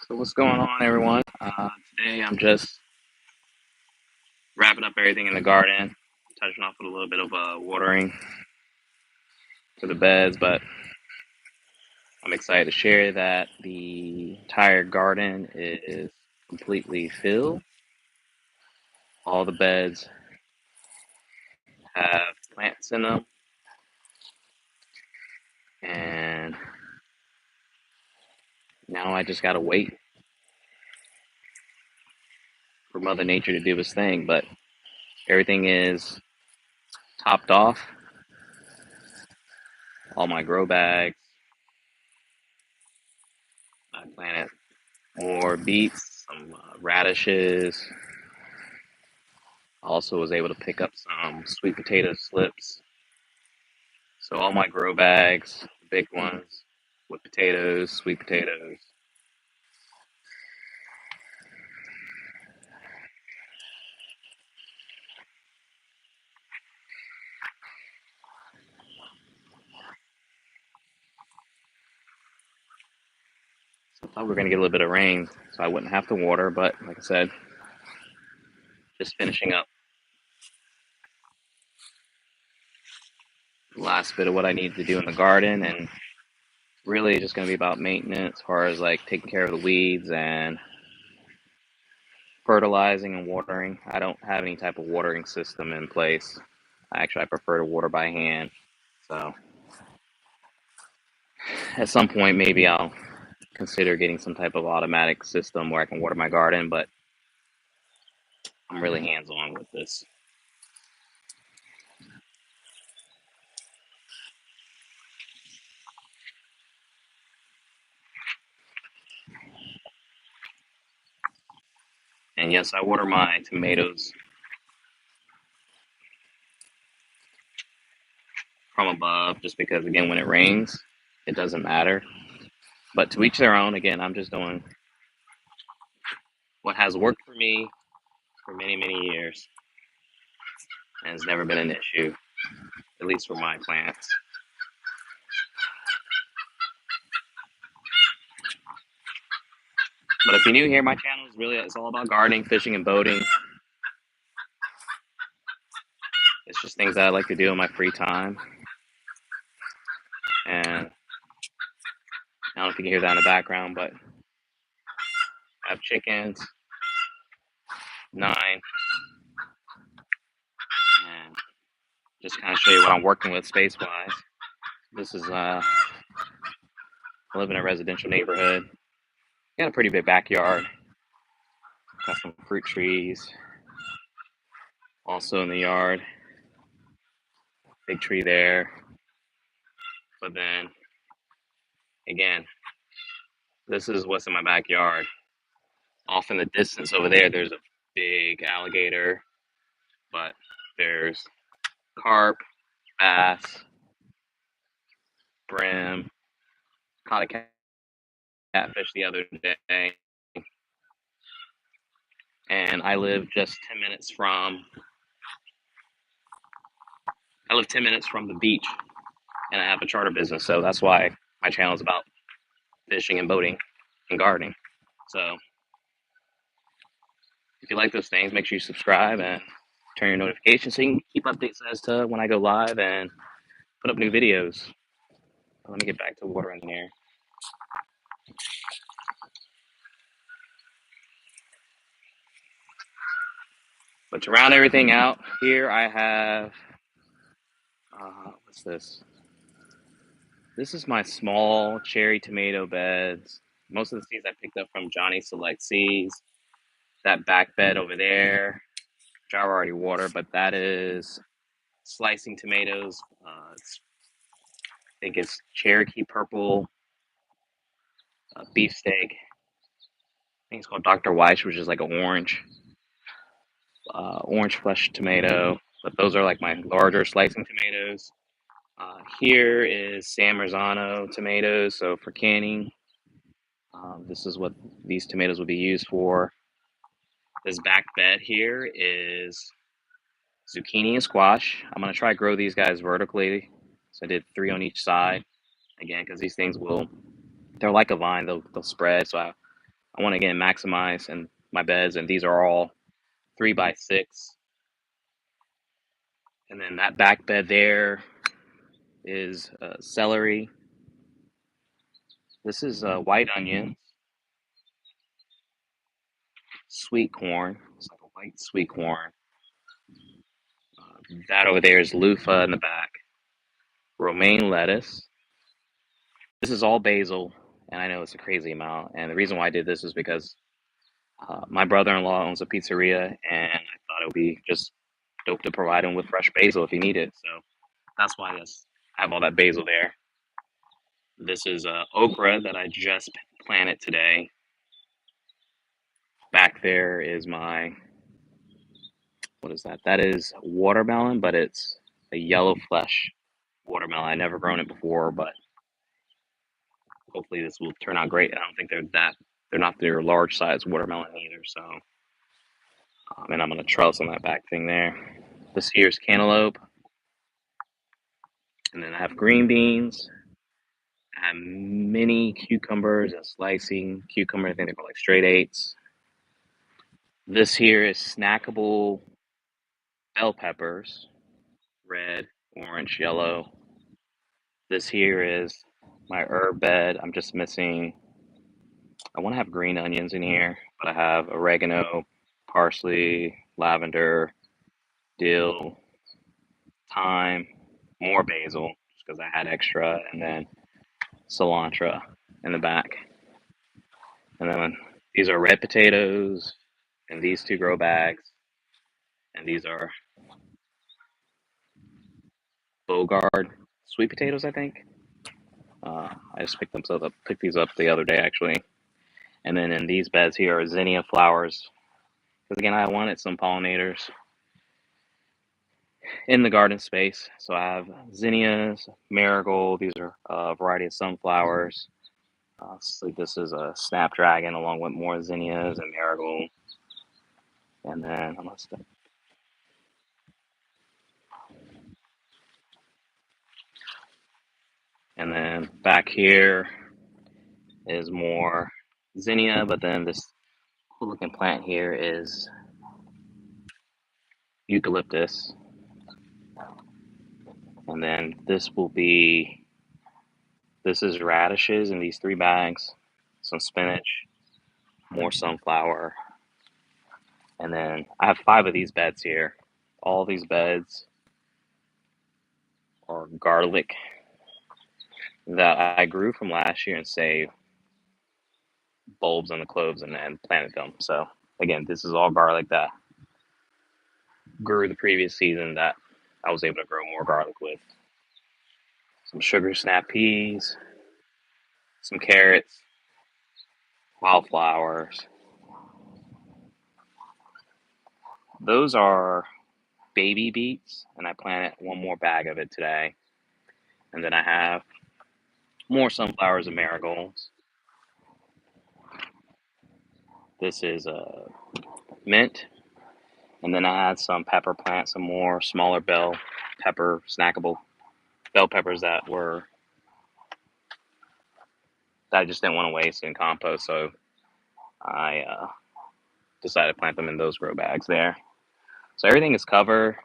So what's going on, everyone? Today I'm just wrapping up everything in the garden, touching off with a little bit of watering to the beds, but I'm excited to share that the entire garden is completely filled. All the beds have plants in them, and now I just gotta wait for Mother Nature to do its thing. But everything is topped off. All my grow bags. I planted more beets, some radishes. I also was able to pick up some sweet potato slips. So all my grow bags, the big ones, with potatoes, sweet potatoes. So I thought we were gonna get a little bit of rain, so I wouldn't have to water. But like I said, just finishing up the last bit of what I need to do in the garden, and really just gonna be about maintenance, as far as like taking care of the weeds and fertilizing and watering. I don't have any type of watering system in place. I prefer to water by hand. So at some point, maybe I'll consider getting some type of automatic system where I can water my garden, but I'm really hands on with this. And yes, I water my tomatoes from above just because, again, when it rains, it doesn't matter. But to each their own. Again, I'm just doing what has worked for me for many, many years and has never been an issue, at least for my plants. But if you're new here, my channel is really, it's all about gardening, fishing, and boating. It's just things that I like to do in my free time. And I don't know if you can hear that in the background, but I have chickens, 9, and just kind of show you what I'm working with space wise. This is I live in a residential neighborhood. Got a pretty big backyard. Got some fruit trees also in the yard. Big tree there. But then again, this is what's in my backyard. Off in the distance over there's a big alligator, but there's carp, bass, brim. Caught a catfish the other day, and I live 10 minutes from the beach, and I have a charter business, so that's why my channel is about fishing and boating and gardening. So if you like those things, make sure you subscribe and turn your notifications so you can keep updates as to when I go live and put up new videos. Let me get back to watering here. But to round everything out, here I have, what's this? This is my small cherry tomato beds. Most of the seeds I picked up from Johnny Select Seeds. That back bed over there, which I already watered, but that is slicing tomatoes. I think it's Cherokee Purple beefsteak. I think it's called Dr. Weiss, which is like an orange flesh tomato. But those are like my larger slicing tomatoes. Here is San Marzano tomatoes, so for canning. This is what these tomatoes will be used for. This back bed here is zucchini and squash. I'm going to try to grow these guys vertically. So I did 3 on each side. Again, because these things they're like a vine, they'll spread. So I I want to again maximize and my beds, and these are all 3x6. And then that back bed there is celery. This is white onion, sweet corn. It's like a white sweet corn. That over there is loofah in the back, romaine lettuce. This is all basil, and I know it's a crazy amount. And the reason why I did this is because my brother-in-law owns a pizzeria, and I thought it would be just dope to provide him with fresh basil if he needed. So that's why I have all that basil there. This is okra that I just planted today. Back there is my, what is that? That is watermelon, but it's a yellow flesh watermelon. I never grown it before, but hopefully this will turn out great. I don't think they're not their large size watermelon either. So, and I'm gonna trellis on that back thing there. This here's cantaloupe, and then I have green beans. I have mini cucumbers and slicing cucumber. I think they're called like straight eights. This here is snackable bell peppers, red, orange, yellow. This here is my herb bed. I'm just missing, I want to have green onions in here, but I have oregano, parsley, lavender, dill, thyme, more basil, just because I had extra, and then cilantro in the back. And then these are red potatoes, and these two grow bags, and these are Bogard sweet potatoes, I think. I just picked these up the other day actually. And then in these beds here are zinnia flowers, because again I wanted some pollinators in the garden space. So I have zinnias, marigold. These are a variety of sunflowers. So this is a snapdragon along with more zinnias and marigold. And then back here is more zinnia, but then this cool looking plant here is eucalyptus. And then this is radishes in these 3 bags, some spinach, more sunflower, and then I have 5 of these beds here. All these beds are garlic that I grew from last year and saved bulbs and the cloves and planted them. So again, this is all garlic that grew the previous season that I was able to grow more garlic with. Some sugar snap peas, some carrots, wildflowers. Those are baby beets, and I planted one more bag of it today. And then I have more sunflowers and marigolds. This is a mint, and then I had some pepper plants, some more smaller bell pepper, snackable bell peppers that I just didn't want to waste in compost. So I decided to plant them in those grow bags there. So everything is covered,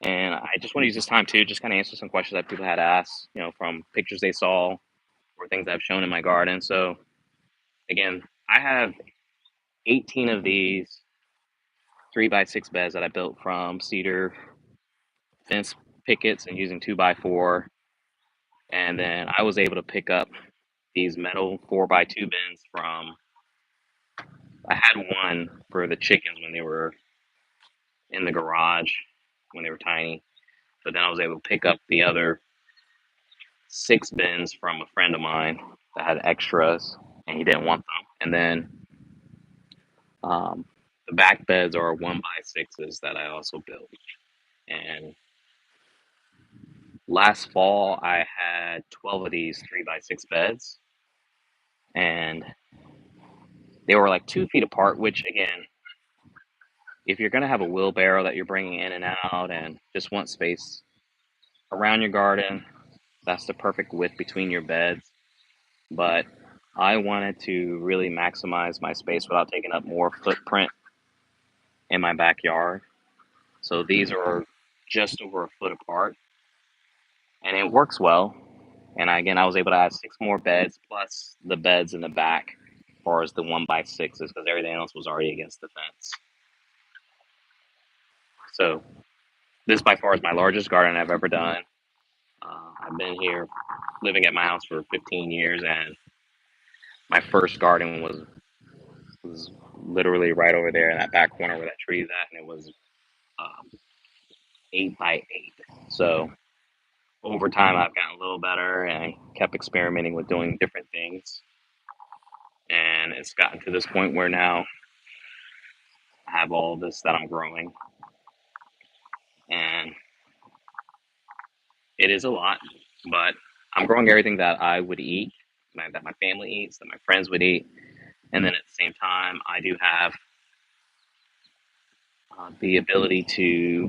and I just want to use this time too, just kind of answer some questions that people had asked, from pictures they saw or things I've shown in my garden. So again, I have 18 of these 3x6 beds that I built from cedar fence pickets and using 2x4. And then I was able to pick up these metal 4x2 bins from, I had one for the chickens when they were in the garage when they were tiny. But then I was able to pick up the other 6 bins from a friend of mine that had extras and he didn't want them. And then the back beds are 1x6s that I also built. And last fall, I had 12 of these 3x6 beds, and they were like 2 feet apart, which, again, if you're going to have a wheelbarrow that you're bringing in and out and just want space around your garden, that's the perfect width between your beds. But I wanted to really maximize my space without taking up more footprint in my backyard. So these are just over a foot apart, and it works well. And again, I was able to add six more beds plus the beds in the back, as far as the 1x6s, because everything else was already against the fence. So this by far is my largest garden I've ever done. I've been here living at my house for 15 years, and my first garden was literally right over there in that back corner where that tree is at, and it was 8x8. So over time, I've gotten a little better, and I kept experimenting with doing different things, and it's gotten to this point where now I have all this that I'm growing, and it is a lot, but I'm growing everything that I would eat, that my family eats, that my friends would eat, and then at the same time, I do have the ability to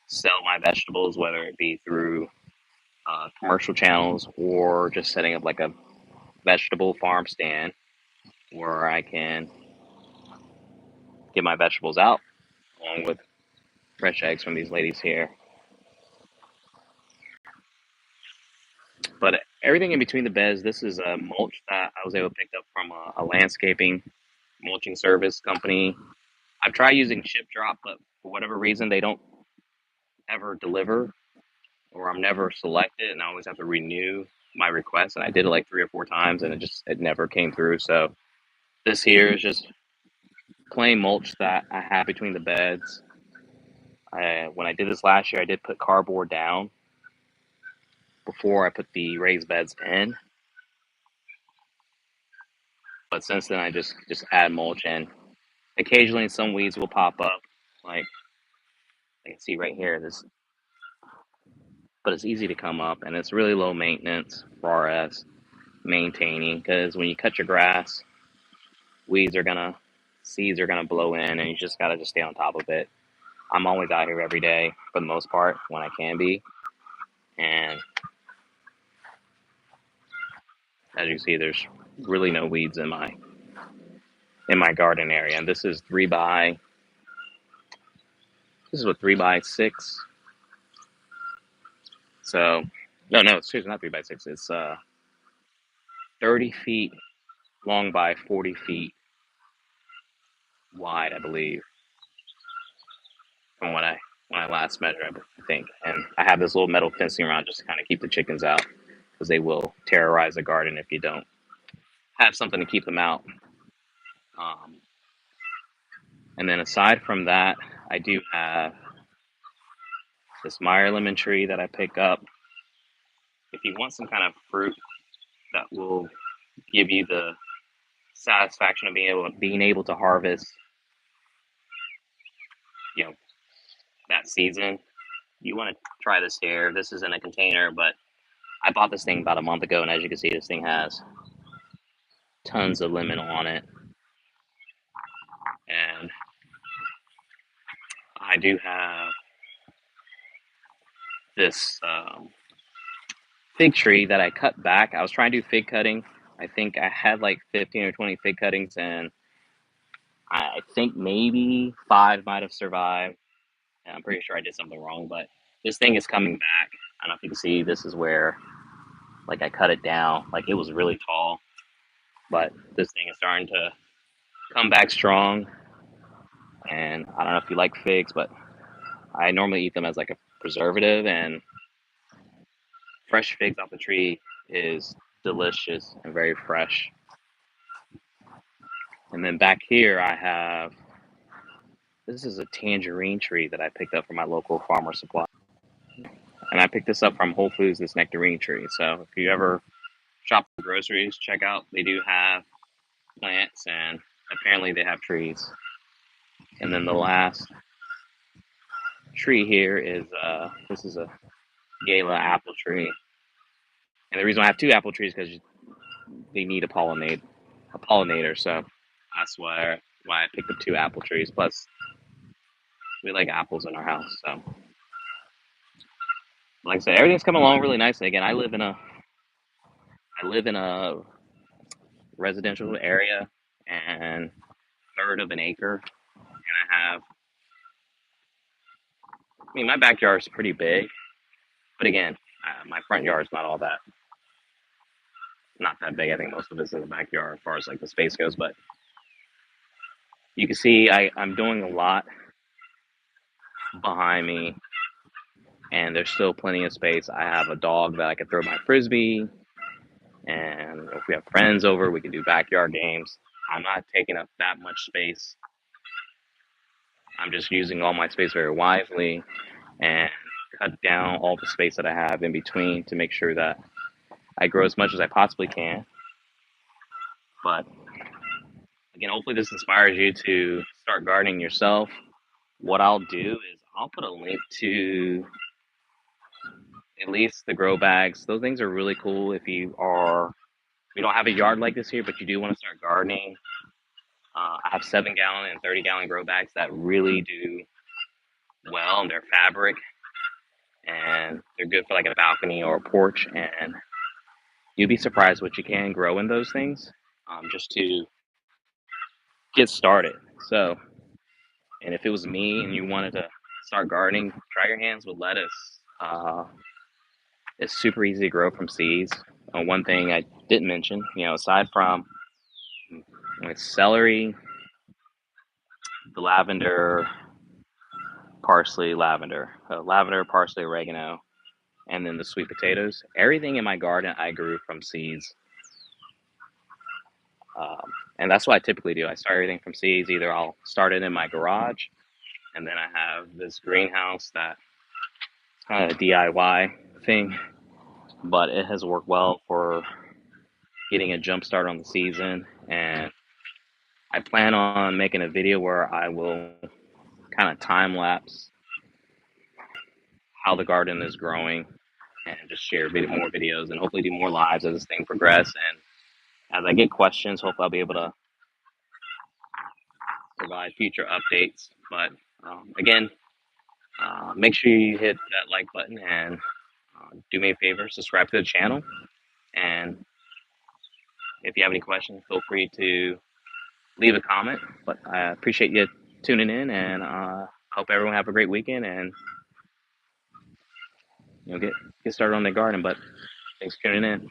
sell my vegetables, whether it be through commercial channels or just setting up like a vegetable farm stand where I can get my vegetables out along with fresh eggs from these ladies here. But everything in between the beds, this is a mulch that I was able to pick up from a landscaping mulching service company. I've tried using Chip Drop, but for whatever reason, they don't ever deliver, or I'm never selected, and I always have to renew my request. And I did it like 3 or 4 times, and it never came through. So this here is just plain mulch that I have between the beds. When I did this last year, I did put cardboard down before I put the raised beds in. But since then, I just add mulch in. Occasionally, some weeds will pop up, like you can see right here. This, but it's easy to come up, and it's really low maintenance as far as maintaining. Because when you cut your grass, weeds are gonna, seeds are gonna blow in, and you just gotta just stay on top of it. I'm always out here every day for the most part when I can be, and as you can see, there's really no weeds in my garden area. And this is what 3x6. So no, it's not 3x6. It's 30 feet long by 40 feet wide, I believe, from when I last measured, I think. And I have this little metal fencing around just to kind of keep the chickens out because they will terrorize the garden if you don't have something to keep them out. Um, and then aside from that, I do have this Meyer lemon tree that I pick up. If you want some kind of fruit that will give you the satisfaction of being able to harvest, you know, that season, you want to try this here. This is in a container, but I bought this thing about a month ago, and as you can see, this thing has tons of lemon on it. And I do have this fig tree that I cut back. I was trying to do fig cutting. I think I had like 15 or 20 fig cuttings, and I think maybe 5 might have survived. And I'm pretty sure I did something wrong, but this thing is coming back. I don't know if you can see, this is where like I cut it down. Like it was really tall, but this thing is starting to come back strong. And I don't know if you like figs, but I normally eat them as like a preservative, and fresh figs off the tree is delicious and very fresh. And then back here, I have this is a tangerine tree that I picked up from my local farmer supply. And I picked this up from Whole Foods, this nectarine tree. So if you ever shop for groceries, check out. They do have plants, and apparently they have trees. And then the last tree here is this is a Gala apple tree. And the reason I have two apple trees is because they need a pollinator. So that's why I picked up two apple trees. Plus, we like apples in our house. So, like I said, everything's coming along really nicely. Again, I live in a residential area and third of an acre. And I mean, my backyard is pretty big, but again, my front yard is not that big. I think most of it's in the backyard as far as like the space goes. But you can see I'm doing a lot behind me, and there's still plenty of space. I have a dog that I can throw my frisbee, and if we have friends over, we can do backyard games. I'm not taking up that much space. I'm just using all my space very wisely and cut down all the space that I have in between to make sure that I grow as much as I possibly can. But again, hopefully this inspires you to start gardening yourself. What I'll do is I'll put a link to at least the grow bags. Those things are really cool if we don't have a yard like this here, but you do want to start gardening. I have 7 gallon and 30 gallon grow bags that really do well, and they're fabric and they're good for like a balcony or a porch. And you'd be surprised what you can grow in those things, just to get started. So, and if it was me and you wanted to start gardening, try your hands with lettuce. It's super easy to grow from seeds. One thing I didn't mention, aside from with celery, the lavender, parsley, oregano, and then the sweet potatoes. Everything in my garden I grew from seeds. Um, and that's what I typically do. I start everything from seeds. Either I'll start it in my garage, and then I have this greenhouse that's kind of a DIY thing, but it has worked well for getting a jump start on the season. And I plan on making a video where I will kind of time lapse how the garden is growing and just share more videos and hopefully do more lives as this thing progresses. And as I get questions, hopefully I'll be able to provide future updates. But again, make sure you hit that like button and do me a favor, subscribe to the channel. And if you have any questions, feel free to leave a comment. But I appreciate you tuning in, and hope everyone have a great weekend and get started on their garden. But thanks for tuning in.